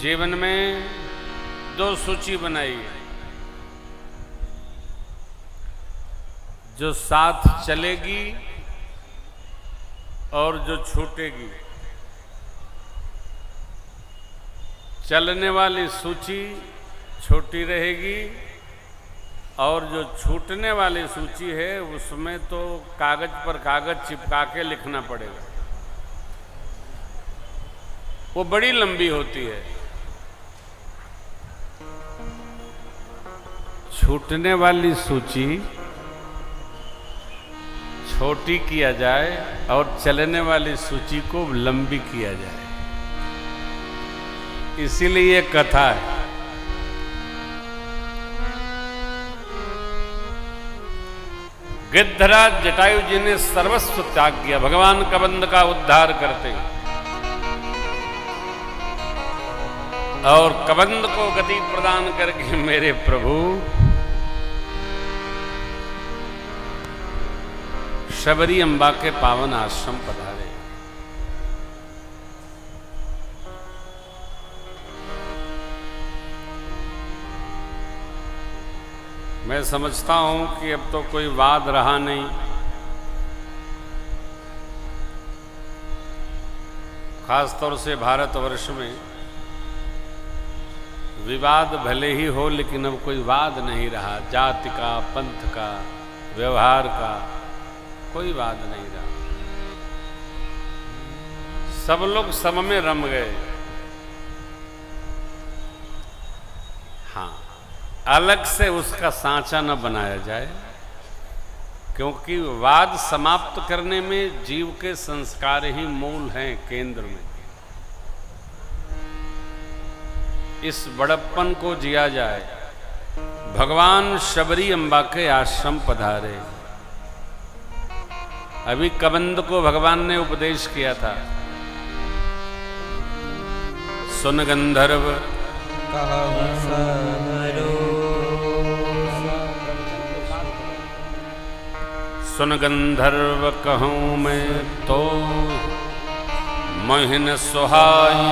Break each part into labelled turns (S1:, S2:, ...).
S1: जीवन में दो सूची बनाई है, जो साथ चलेगी और जो छूटेगी। चलने वाली सूची छोटी रहेगी और जो छूटने वाली सूची है उसमें तो कागज पर कागज चिपका के लिखना पड़ेगा, वो बड़ी लंबी होती है। छूटने वाली सूची छोटी किया जाए और चलने वाली सूची को लंबी किया जाए, इसीलिए ये कथा है। गिद्धराज जटायु जी ने सर्वस्व त्याग किया, भगवान कबंध का उद्धार करते हैं और कबंध को गति प्रदान करके मेरे प्रभु शबरी अम्बा के पावन आश्रम पधारे। मैं समझता हूं कि अब तो कोई वाद रहा नहीं। खासतौर से भारतवर्ष में विवाद भले ही हो, लेकिन अब कोई वाद नहीं रहा। जाति का, पंथ का, व्यवहार का कोई वाद नहीं रहा। सब लोग सब में रम गए। हाँ, अलग से उसका सांचा न बनाया जाए, क्योंकि वाद समाप्त करने में जीव के संस्कार ही मूल हैं, केंद्र में। इस बड़प्पन को जिया जाए। भगवान शबरी अम्बा के आश्रम पधारे। अभी कबंध को भगवान ने उपदेश किया था, सुन गंधर्व सुन गंधर्व कहूँ मैं तो मोहिन सुहाई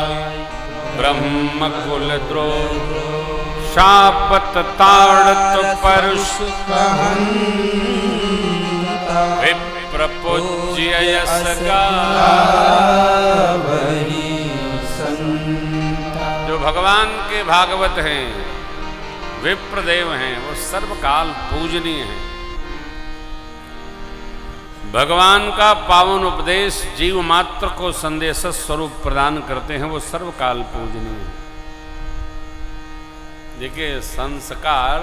S1: ब्रह्म कुल द्रोह शापत ताड़त परुष प्रपूज्य यस गावहि संता। जो भगवान के भागवत हैं, विप्रदेव हैं, वो सर्वकाल पूजनीय हैं। भगवान का पावन उपदेश जीव मात्र को संदेश स्वरूप प्रदान करते हैं, वो सर्वकाल पूजनीय है। देखिए, संस्कार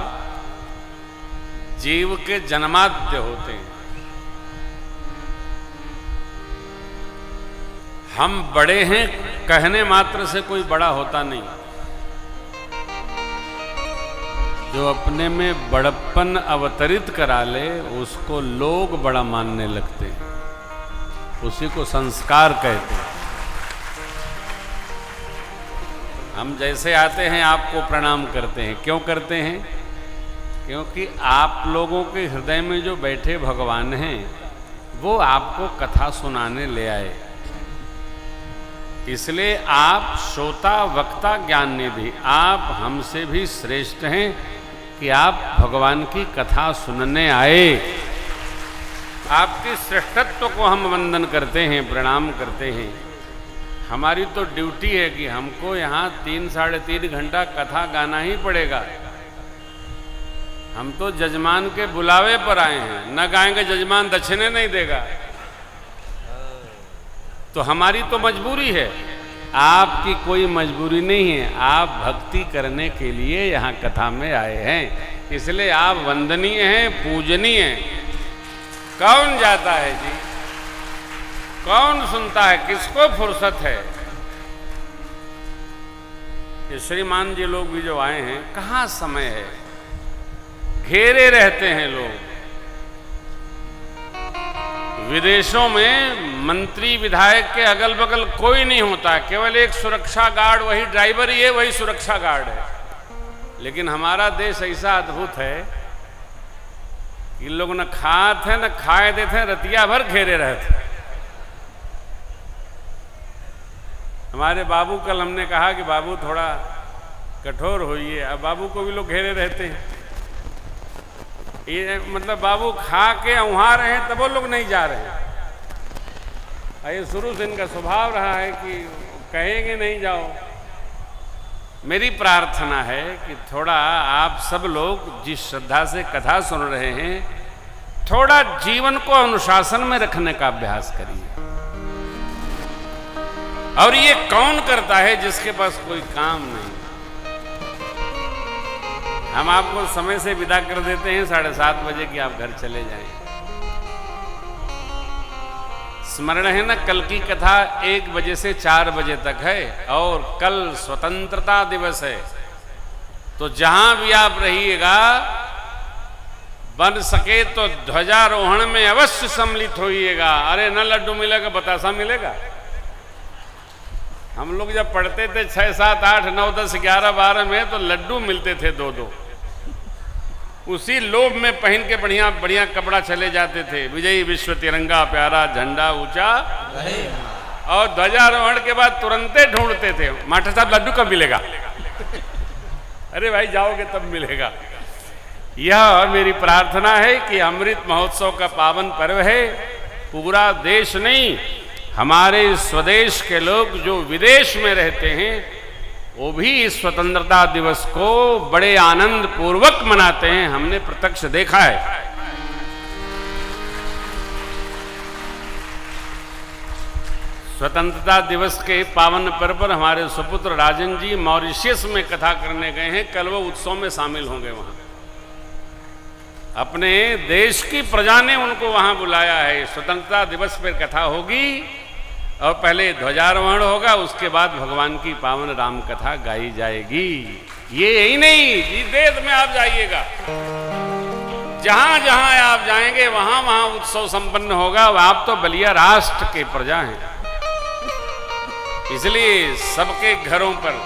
S1: जीव के जन्माद्य होते हैं। हम बड़े हैं कहने मात्र से कोई बड़ा होता नहीं। जो अपने में बड़प्पन अवतरित करा ले उसको लोग बड़ा मानने लगते हैं, उसी को संस्कार कहते हैं। हम जैसे आते हैं आपको प्रणाम करते हैं। क्यों करते हैं? क्योंकि आप लोगों के हृदय में जो बैठे भगवान हैं वो आपको कथा सुनाने ले आए। इसलिए आप श्रोता वक्ता ज्ञान निधि, आप हमसे भी श्रेष्ठ हैं कि आप भगवान की कथा सुनने आए। आपके श्रेष्ठत्व को हम वंदन करते हैं, प्रणाम करते हैं। हमारी तो ड्यूटी है कि हमको यहाँ 3-3.5 घंटा कथा गाना ही पड़ेगा। हम तो जजमान के बुलावे पर आए हैं, न गाएंगे जजमान दक्षिणे नहीं देगा। तो हमारी तो मजबूरी है, आपकी कोई मजबूरी नहीं है। आप भक्ति करने के लिए यहाँ कथा में आए हैं, इसलिए आप वंदनीय हैं, पूजनीय हैं। कौन जाता है जी? कौन सुनता है? किसको फुर्सत है? ये श्रीमान जी लोग भी जो आए हैं, कहाँ समय है? घेरे रहते हैं लोग। विदेशों में मंत्री विधायक के अगल बगल कोई नहीं होता, केवल एक सुरक्षा गार्ड, वही ड्राइवर ही है, वही सुरक्षा गार्ड है। लेकिन हमारा देश ऐसा अद्भुत है कि लोग न खाते हैं न खाए देते हैं, रतिया भर घेरे रहते हैं। हमारे बाबू, कल हमने कहा कि बाबू थोड़ा कठोर होइए, अब बाबू को भी लोग घेरे रहते हैं। ये मतलब बाबू खा के वहाँ रहे तब वो लोग नहीं जा रहे। ये शुरू से इनका स्वभाव रहा है कि कहेंगे नहीं जाओ। मेरी प्रार्थना है कि थोड़ा आप सब लोग जिस श्रद्धा से कथा सुन रहे हैं, थोड़ा जीवन को अनुशासन में रखने का अभ्यास करिए। और ये कौन करता है जिसके पास कोई काम नहीं। हम आपको समय से विदा कर देते हैं 7:30 बजे कि आप घर चले जाएं। स्मरण है ना, कल की कथा 1 बजे से 4 बजे तक है और कल स्वतंत्रता दिवस है। तो जहां भी आप रहिएगा, बन सके तो ध्वजारोहण में अवश्य सम्मिलित होइएगा। अरे न लड्डू मिलेगा, बतासा मिलेगा। हम लोग जब पढ़ते थे 6, 7, 8, 9, 10, 11, 12 में, तो लड्डू मिलते थे 2-2। उसी लोभ में पहन के बढ़िया बढ़िया कपड़ा चले जाते थे। विजयी विश्व तिरंगा प्यारा, झंडा ऊंचा, और ध्वजारोहण के बाद तुरंते ढूंढते थे, मास्टर साहब लड्डू कब मिलेगा? अरे भाई जाओगे तब मिलेगा। यह मेरी प्रार्थना है कि अमृत महोत्सव का पावन पर्व है। पूरा देश नहीं, हमारे स्वदेश के लोग जो विदेश में रहते हैं, वो भी इस स्वतंत्रता दिवस को बड़े आनंद पूर्वक मनाते हैं। हमने प्रत्यक्ष देखा है। स्वतंत्रता दिवस के पावन पर्व पर हमारे सुपुत्र राजन जी मॉरिशस में कथा करने गए हैं। कल वो उत्सव में शामिल होंगे। वहां अपने देश की प्रजा ने उनको वहां बुलाया है। स्वतंत्रता दिवस पर कथा होगी और पहले ध्वजारोहण होगा, उसके बाद भगवान की पावन राम कथा गाई जाएगी। ये ही नहीं, जिस देश में आप जाइएगा, जहां जहां आप जाएंगे वहां वहां उत्सव संपन्न होगा। आप तो बलिया राष्ट्र के प्रजा हैं, इसलिए सबके घरों पर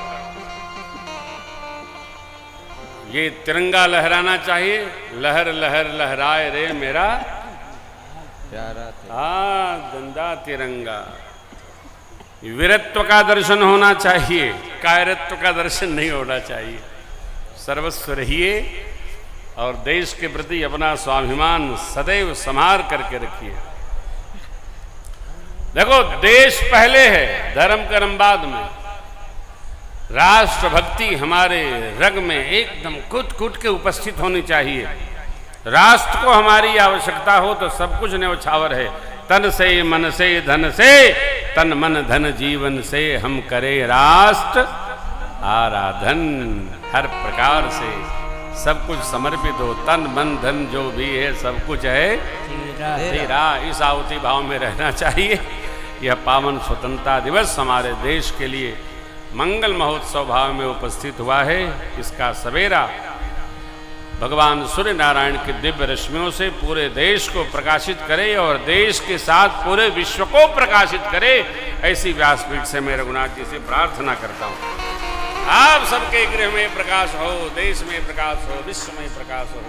S1: ये तिरंगा लहराना चाहिए। लहर लहर लहराए रे मेरा प्यारा गंदा तिरंगा। वीरत्व का दर्शन होना चाहिए, कायरत्व का दर्शन नहीं होना चाहिए। सर्वस्व रहिए और देश के प्रति अपना स्वाभिमान सदैव संभाल करके रखिए। देखो, देश पहले है, धर्म कर्म बाद में। राष्ट्रभक्ति हमारे रग में एकदम कूट के उपस्थित होनी चाहिए। राष्ट्र को हमारी आवश्यकता हो तो सब कुछ न्यौछावर है। तन से मन से धन से, तन मन धन जीवन से, हम करे राष्ट्र आराधन। हर प्रकार से सब कुछ समर्पित हो, तन मन धन जो भी है सब कुछ है तेरा। इस आहुति भाव में रहना चाहिए। यह पावन स्वतंत्रता दिवस हमारे देश के लिए मंगल महोत्सव भाव में उपस्थित हुआ है। इसका सवेरा भगवान सूर्य नारायण की दिव्य रश्मियों से पूरे देश को प्रकाशित करे और देश के साथ पूरे विश्व को प्रकाशित करे। ऐसी व्यासपीठ से मैं रघुनाथ जी से प्रार्थना करता हूँ। आप सबके गृह में प्रकाश हो, देश में प्रकाश हो, विश्व में प्रकाश हो।